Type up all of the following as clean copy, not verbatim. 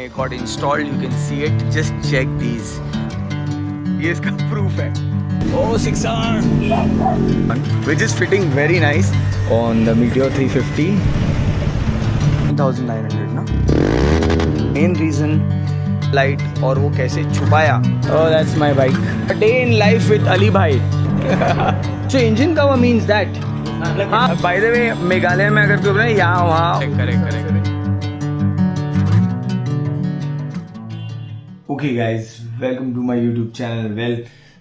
It got installed, you can see it. Just check these. ये इसका proof है. Oh, 6R, which is fitting very nice on the Meteor 350. 1900 ना. Main reason light और वो कैसे छुपाया. Oh, that's my bike. A day in life with Ali bhai. So engine cover means that. हाँ, by the way, Meghalaya में अगर कोई बोले यहाँ वहाँ. Correct. Okay guys, welcome to my YouTube channel. Well,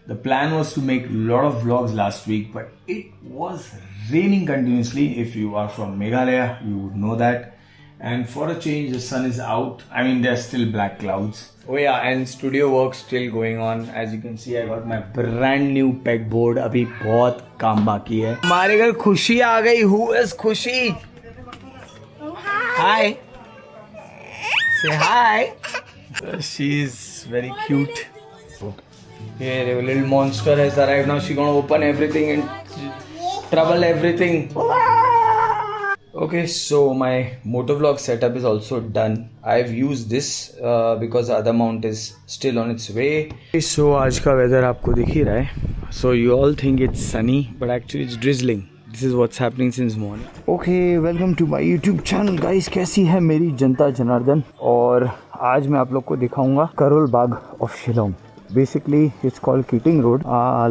the plan was to make a lot of vlogs last week, but it was raining continuously. If you are from Meghalaya, you would know that. And for a change, the sun is out. I mean, there's still black clouds. Oh yeah, and studio work still going on. As you can see, I got my brand new pegboard. अभी बहुत काम बाकी है. हमारे घर खुशी आ गई. Who is खुशी? Hi. Say hi. She's very cute. Here, a little monster has arrived. Now she's gonna open everything and trouble everything. Okay, so my motovlog setup is also done. I've used this because the other mount is still on its way. So आज का weather आपको दिख ही रहा है. So you all think it's sunny, but actually it's drizzling. This is what's happening since morning. Okay, welcome to my YouTube channel, guys. कैसी है मेरी जनता जनार्दन? और आज मैं आप लोग को दिखाऊंगा Karol Bagh of Shillong. Basically, it's called Keating Road.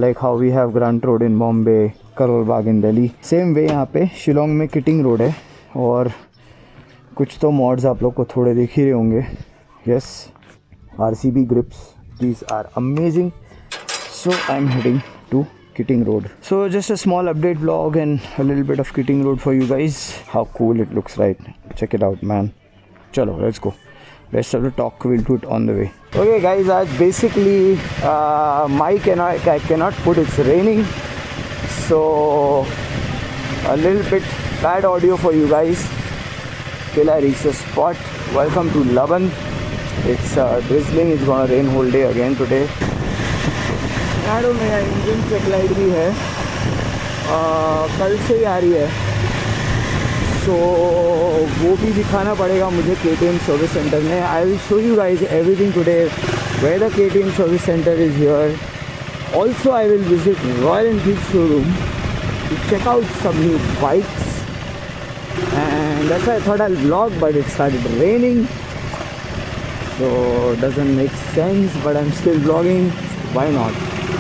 Like how we have Grant Road in Bombay, Karol Bagh in Delhi. Same way यहाँ पे शिलोंग में Keating Road है. और कुछ तो मॉड्स आप लोग को थोड़े दिख ही रहे होंगे. Yes, RCB grips. These are amazing. So I'm heading to Keating Road. So just a small update vlog and a little bit of Keating Road for you guys. How cool it looks, right? Check it out, man. Chalo, let's go. Rest of the talk we'll do it on the way. Okay guys, basically mic and I cannot put, it's raining, so a little bit bad audio for you guys till I reach the spot. Welcome to Laban. It's drizzling. It's gonna rain whole day again today. I don't know, engine check light भी है, कल से ही आ रही है. तो वो भी दिखाना पड़ेगा मुझे KTM सर्विस सेंटर में. I will show you guys everything today where the KTM service centre is here. Also I will visit Royal Enfield showroom to check out some new bikes and that's why I thought I will vlog, but it started raining, so doesn't make sense, but I'm still vlogging. Why not?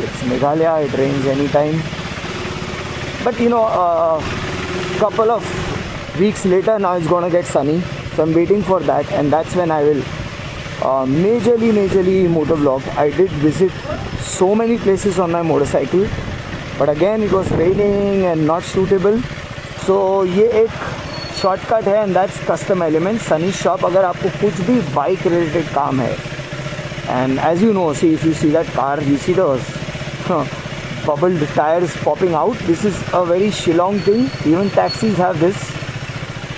It's Meghalaya, it rains anytime. But you know, couple of weeks later now it's gonna get sunny, so I'm waiting for that, and that's when I will majorly motovlog. I did visit so many places on my motorcycle, but again it was raining and not suitable. So ये एक shortcut है, and that's custom element sunny shop. अगर आपको कुछ भी bike related काम है, and as you know, see, if you see that car, you see those bubbled tires popping out. This is a very Shillong thing. Even taxis have this.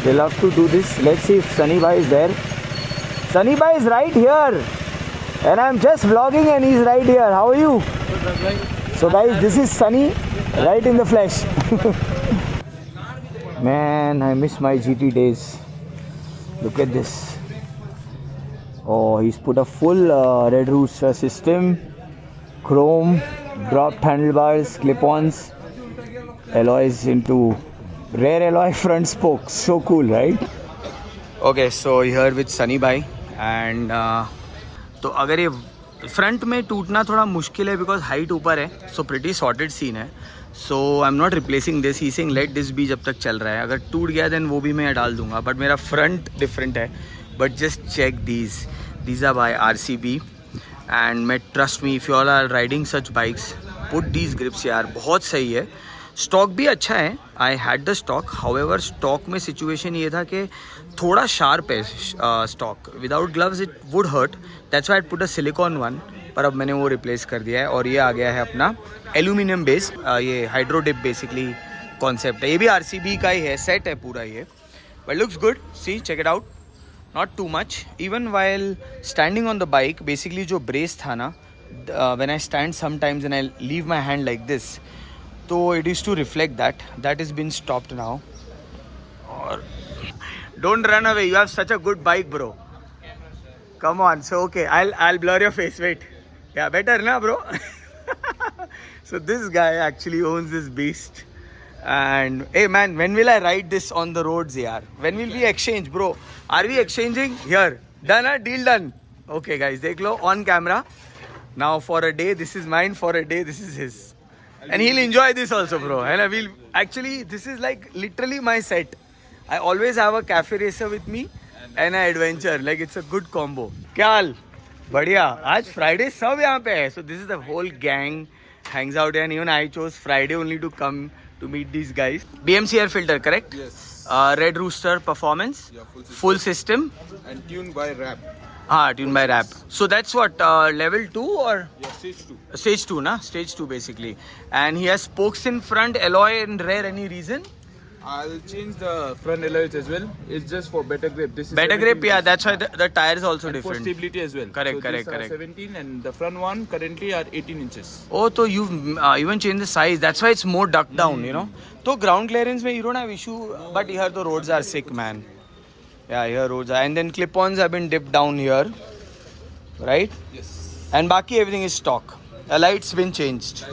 They love to do this. Let's see if Sunny Bhai is there. Sunny Bhai is right here, and I'm just vlogging and he's right here. How are you? So guys, this is Sunny right in the flesh. Man, I miss my GT days. Look at this. Oh, he's put a full Red Rooster system, chrome, dropped handlebars, clip-ons, alloys into rare alloy front spokes. So cool, right? Okay, so here with Sunny Bhai, and तो अगर ये front में टूटना थोड़ा मुश्किल है because height ऊपर है, सो प्रिटी सॉर्टेड सीन है. So I am not replacing this, he saying let this be जब तक चल रहा है. अगर टूट गया देन वो भी मैं डाल दूंगा, बट मेरा फ्रंट डिफरेंट है. But just check these are by RCB, and मैं trust me, if you all are riding such bikes, put these grips. यार बहुत सही है. स्टॉक भी अच्छा है. I had the stock, however stock में सिचुएशन ये था कि थोड़ा शार्प है stock. Without gloves it would hurt, that's why I put a silicone one. पर अब मैंने वो रिप्लेस कर दिया है, और ये आ गया है अपना एल्यूमिनियम बेस. ये हाइड्रो डिप बेसिकली कॉन्सेप्ट है. ये भी RCB का ही है, सेट है पूरा ये. But looks good. See, check it out. Not too much. Even while standing on the bike, basically जो ब्रेस था ना, when I stand sometimes and I leave my hand like this, तो it is to reflect that is been stopped now. Or don't run away, you have such a good bike, bro. Come on. So okay, I'll blur your face. Wait. Yeah, better na, bro. So this guy actually owns this beast. And hey man, when will I ride this on the roads, yaar? When will we exchange, bro? Are we exchanging? Here. Done, huh? Deal done. Okay, guys, dekh lo on camera. Now for a day, this is mine. For a day, this is his. And he'll enjoy this also, bro. And I will actually, this is like literally my set. I always have a cafe racer with me and an adventure. Like it's a good combo. क्या हाल? बढ़िया. आज Friday सब यहाँ पे है. So this is the whole gang hangs out here, and even I chose Friday only to come to meet these guys. BMC air filter, correct? Yes. Red Rooster performance. Yeah, full system. And tuned by rap. Tuned by rap. So that's what level 2 or Yeah, stage 2. stage 2, na? Stage 2 basically. And he has spokes in front, alloy and rear. Any reason? I'll change the front alloys as well. It's just for better grip. This is Better 17 grip, yeah. inches. That's why the tire is also And for different. stability as well. Correct, so correct, these are correct. 17 and the front one currently are 18 inches. Oh, so you've even changed the size. That's why it's more ducked down, you know. So ground clearance, mein you don't have issue, but here the roads are sick, man. Yeah, here roads are. And then clip-ons have been dipped down here, right? Yes. And baki everything is stock. The lights been changed.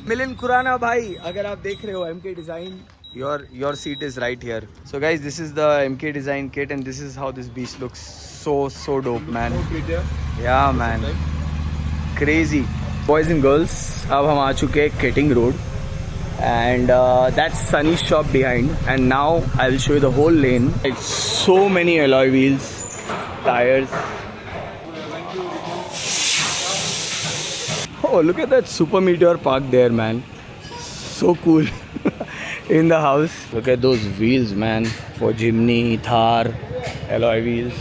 Milind Khurana bhai, agar aap dekh rahe ho MK Design, your seat is right here. So guys, this is the MK Design kit, and this is how this beast looks. So dope, man. Yeah, man. Crazy. Boys and girls, अब हम आ चुके हैं Kitting Road, and that's Sunny's shop behind. And now I will show you the whole lane. It's so many alloy wheels, tires. Oh, look at that Super Meteor parked there, man. So cool. In the house. Look at those wheels, man. For Jimny, Thar, alloy wheels.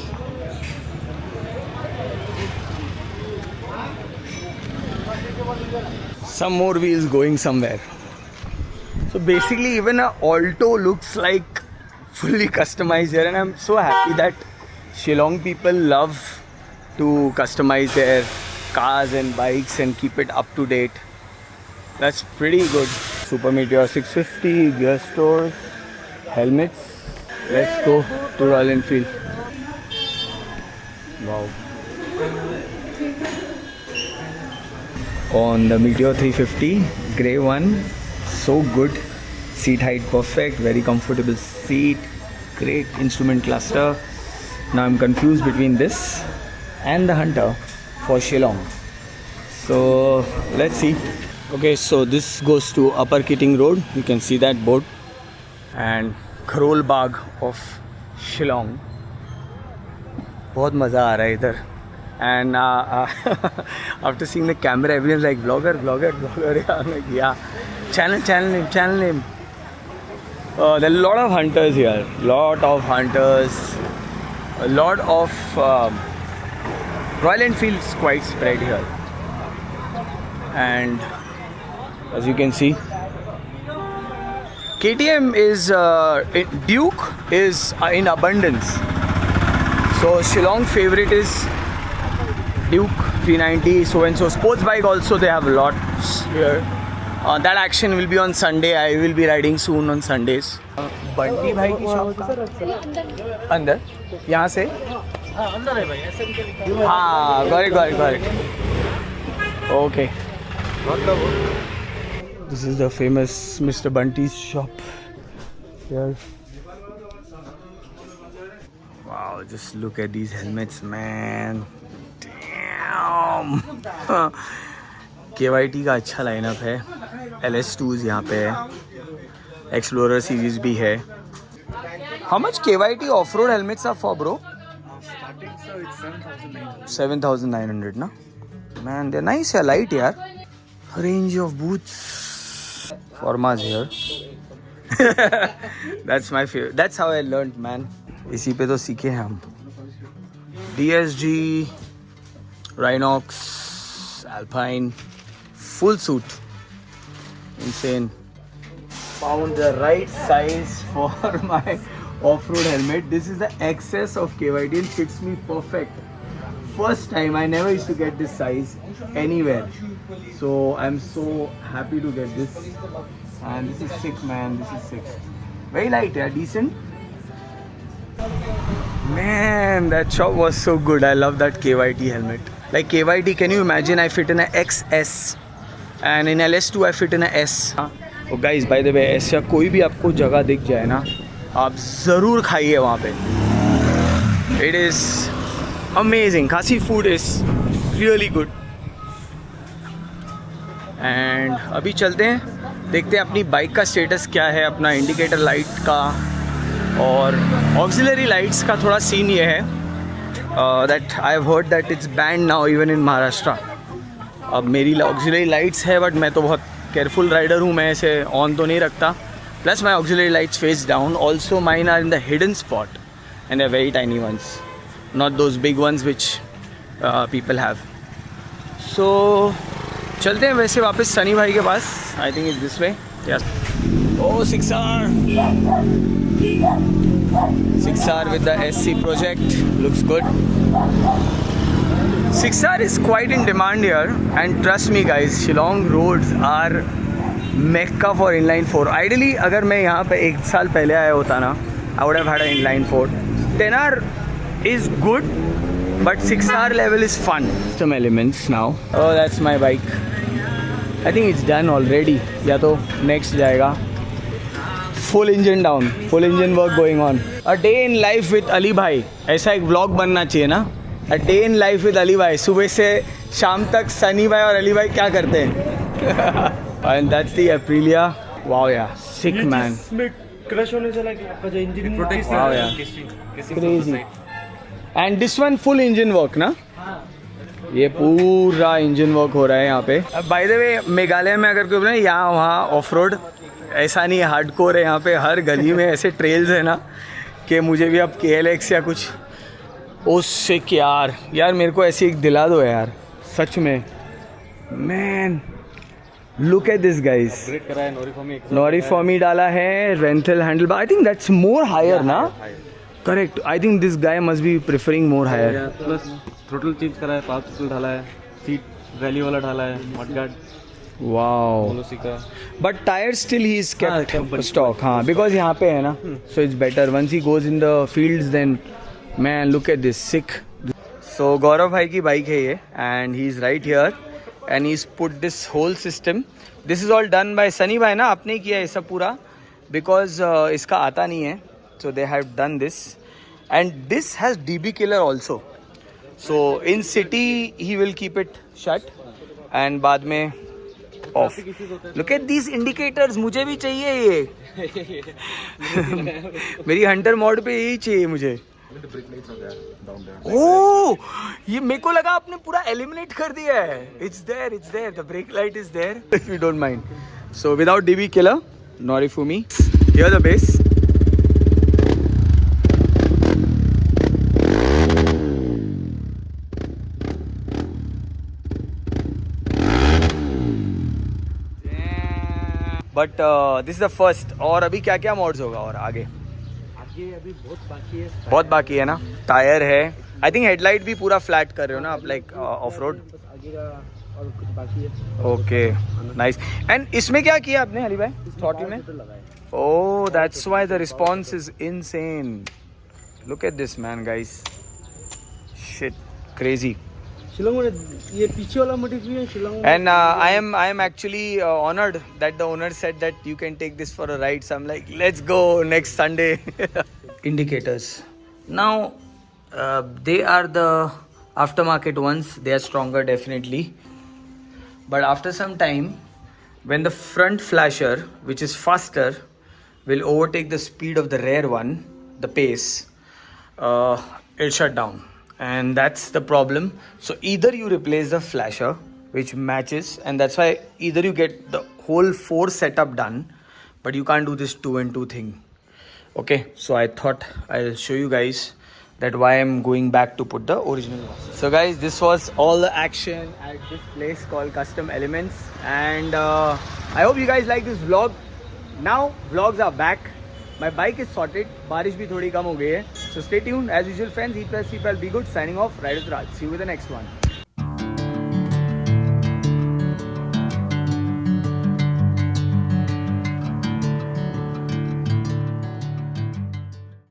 Some more wheels going somewhere. So basically, even a Alto looks like fully customized here, and I'm so happy that Shillong people love to customize their cars and bikes and keep it up to date. That's pretty good. Super Meteor 650, gear stores, helmets. Let's go to Royal Enfield. Wow. On the Meteor 350, grey one, so good. Seat height perfect, very comfortable seat, great instrument cluster. Now I'm confused between this and the Hunter for Shillong. So let's see. Okay, so this goes to Upper Kitting Road. You can see that board. And Karol Bagh of Shillong. बहुत मज़ा आ रहा है इधर. And after seeing the camera, everyone's like, vlogger. Yeah, I'm like, yeah. Channel name. There are a lot of hunters here. A lot of Royal Enfield is quite spread here. And as you can see, KTM is Duke is in abundance. So Shillong favorite is Duke 390, so and so. Sports bike also they have lots here. That action will be on Sunday. I will be riding soon on Sundays. Bunty भाई की shop कहाँ? अंदर? यहाँ से? अंदर है भाई. हाँ, got it. Okay. This is the famous Mr. Bunty's shop here. Wow, just look at these helmets, man. Damn. KYT का अच्छा लाइनअप है. LS2s यहाँ पे है. Explorer series भी है. How much KYT off-road helmets are for, bro? Starting, so it's 7,900, na? Man, they're nice, yeah, light, yaar. Range of boots. Formas here. That's my favorite. That's how I learned, man. इसी पे तो सीखे हैं हम. DSG, Rhinox, Alpine, full suit. Insane. Found the right size for my off-road helmet. This is the XS of KYT and fits me perfect. First time, I never used to get this size anywhere. So I'm so happy to get this. And this is sick, man. This is sick. Very light, yeah, decent. Man, that shop was so good. I love that KYT helmet. Like KYT, can you imagine? I fit in a XS, and in LS2 I fit in a S. Oh guys, by the way, ऐसा कोई भी आपको जगह दिख जाए ना, आप ज़रूर खाइए वहाँ पे. It is amazing. Khasi food is really good. And अभी चलते हैं, देखते हैं अपनी बाइक का स्टेटस क्या है, अपना इंडिकेटर लाइट का और ऑक्सिलरी लाइट्स का थोड़ा सीन ये है that I have heard that it's band now even in Maharashtra. अब मेरी ऑक्सिलरी लाइट्स है बट मैं तो बहुत केयरफुल राइडर हूँ, मैं ऐसे ऑन तो नहीं रखता. Plus my auxiliary lights face down. Also mine are in the hidden spot and they are very tiny ones, not those big ones which people have. So चलते हैं वैसे वापस सनी भाई के पास. I think is this way. Oh 6R with the SC project looks good. 6R is quite in demand here, and trust me guys, Shillong roads are mecca for inline 4. Ideally अगर मैं यहाँ पे एक साल पहले आया होता ना, I would have had an inline 4. 10R is good, but 6R level is fun. Some elements now. Oh, that's my bike. I think it's done already. या तो next जाएगा. Full engine down, full engine work going on. A day in life with Ali भाई, ऐसा एक vlog बनना चाहिए ना. A day in life with Ali भाई. सुबह से शाम तक सनी भाई और अली भाई क्या करते हैं. And that's the Aprilia. Wow yeah, sick man. Crush होने चला कि आपका जो engine Wow yeah, crazy. And this one full engine work ना. ये पूरा इंजन वर्क हो रहा है यहाँ पे. बाय द वे मेघालय में अगर कोई बोले यहाँ वहाँ ऑफ रोड, ऐसा नहीं हार्डकोर है यहाँ पे. हर गली में ऐसे ट्रेल्स है ना कि मुझे भी अब KLX या कुछ उससे यार मेरे को ऐसी एक दिला दो यार सच में. Man look at this guys. Upgrade करा है नोरीफॉर्मी. नोरीफॉर्मी डाला है, Renthal handle bar. I think that's more higher ना. Correct. I think this guy must be preferring more higher. Plus throttle change करा है, पावर थ्रोटल डाला है, सीट वैली वाला डाला है, मडगार्ड. वाओ. पोलोसी का. But tyre still he is kept stock. हाँ, बिकॉज यहाँ पे है ना, so it's better. Once he goes in the fields then man look at this sick. So Gaurav भाई की बाइक है ये, and he is right here and he is put this whole system. This is all done by Sunny भाई ना, आपने किया है सब पूरा, बिकॉज इसका आता नहीं है. So they have done this and this has DB killer also. So in city he will keep it shut and बाद में off. Look at these indicators. मुझे भी चाहिए ये. मेरी हंटर मोड पे यही चाहिए मुझे. ओह, ये मेरे को लगा आपने पूरा एलिमिनेट कर दिया है. It's there the brake light is there if you don't mind. So without DB killer, Norifumi. Here the base. But this is the first. और अभी क्या क्या मॉड्स होगा और आगे अभी बहुत बाकी है ना. टायर है, आई थिंक हेडलाइट भी पूरा फ्लैट कर रहे हो ना आप, लाइक ऑफ रोड. आगे का और कुछ बाकी है. Okay nice. एंड इसमें क्या किया आपने अली भाई थ्रॉटल में? Oh that's why the response is insane. Look at this man guys. Shit crazy. Shillong में ये पीछे वाला मोटिव है Shillong. And I am actually honored that the owner said that you can take this for a ride. So I'm like, let's go next Sunday. Indicators. Now they are the aftermarket ones. They are stronger definitely. But after some time, when the front flasher, which is faster, will overtake the speed of the rear one, the pace, it'll shut down. And that's the problem. So either you replace the flasher, which matches, and that's why either you get the whole 4 setup done, but you can't do this 2 and 2 thing. Okay, so I thought I'll show you guys that why I'm going back to put the original one. So guys, this was all the action at this place called Custom Elements, and I hope you guys like this vlog. Now vlogs are back. My bike is sorted. बारिश भी थोड़ी कम हो गई है. So stay tuned. As usual friends, eat well, sleep well, be good. Signing off. Ride with Raj. See you with the next one.